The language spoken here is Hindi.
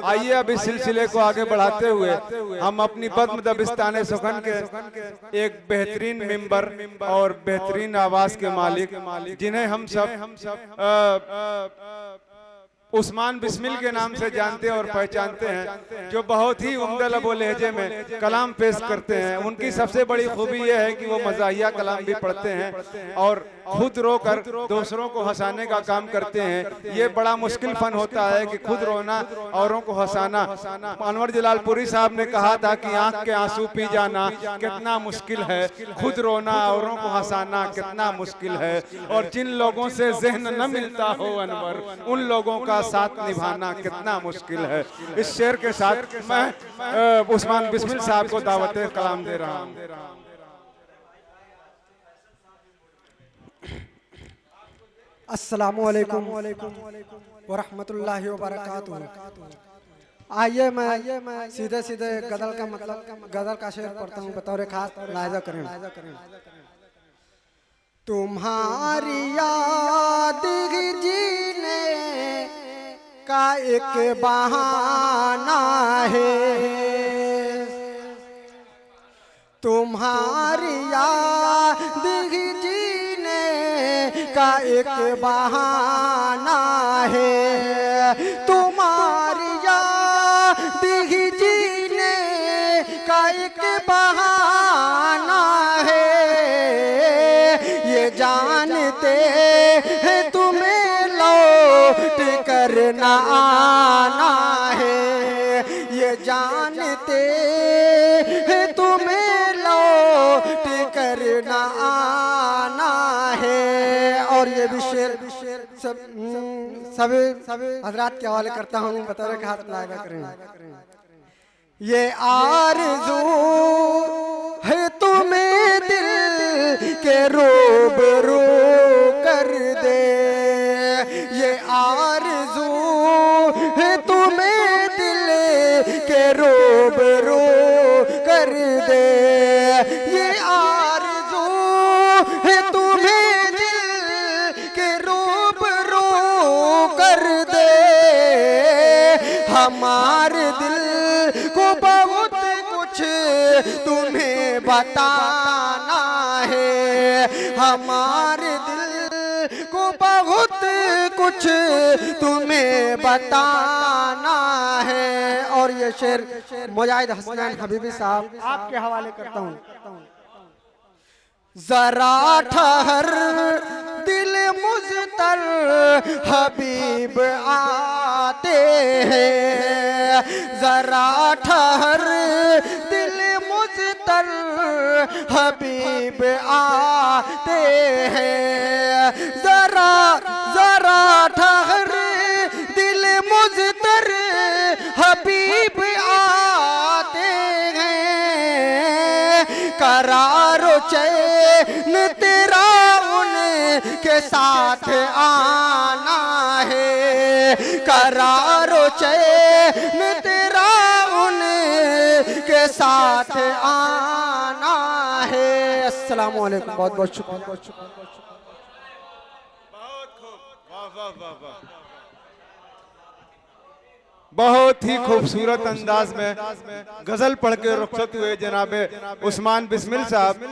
आइए अब इस सिलसिले को आगे बढ़ाते हुए हम अपनी पद्म दबिस्तान सुखन के एक बेहतरीन मेंबर और बेहतरीन आवाज के मालिक जिन्हें हम सब उस्मान बिस्मिल के नाम से जानते और पहचानते हैं, जो बहुत ही उम्दा लबो लहजे में कलाम पेश करते हैं। उनकी सबसे बड़ी खूबी यह है कि वो मज़ाहिया कलाम भी पढ़ते हैं और खुद रोकर दूसरों को हंसाने का काम करते हैं। ये बड़ा मुश्किल फन होता है कि खुद रोना औरों को हंसाना। अनवर जलालपुरी साहब ने कहा था कि आंख के आंसू पी जाना कितना मुश्किल है, खुद रोना औरों को हंसाना कितना मुश्किल है। और जिन लोगों से ज़हन न मिलता हो अनवर, उन लोगों का साथ निभाना कितना मुश्किल है। इस शेर के साथ मैं उस्मान बिस्मिल साहब को दावत कलाम दे रहा हूँ। अस्सलामु अलैकुम व रहमतुल्लाहि व बरकातुहू। आइए मैं सीधे सीधे गजल का मतलब गजल का शेर पढ़ता हूँ बतौर खास लाइजा करें। तुम्हारी याद जीने का एक बहाना है, तुम्हारी याद जीने का एक बहाना है, तुम्हारी याद जीने का एक बहाना है। ये जानते हैं तुम्हें लौट कर न आना है, ये जानते हैं तुम्हें लौट कर न आना है। और ये भी शेर सब हजरात के हवाले करता हूँ बतौर के हाथ लाएगा करें। ये आरज़ू है तुम्हें दिल के रूबरू कर दे, ये आरज़ू है तुम्हें दिल के रूबरू कर दे, ये आरज़ू है तुम्हें दिल के रूबरू कर दे। हमारे दिल को बहुत कुछ तुम्हें बताना है, हमारे दिल को बहुत कुछ तुम्हें बताना है। और ये शेर मुजाहिद हसनैन हबीबी साहब आपके हवाले करता हूँ। जरा ठहर दिल मुज़तर हबीब आते हैं, जरा ठहर दिल मुज़तर हबीब आते हैं, जरा ठहर दिल मुज़तर हबीब आते हैं। करारो चैन तेरा उनके साथ आना है, करारो चैन तेरा उनके साथ आना है। अस्सलाम वालेकुम, बहुत बहुत शुक्रिया। बहुत खूब, वाह वाह वाह वाह। बहुत ही खूबसूरत अंदाज में गजल पढ़ के रुखसत हुए जनाबे उस्मान बिस्मिल साहब।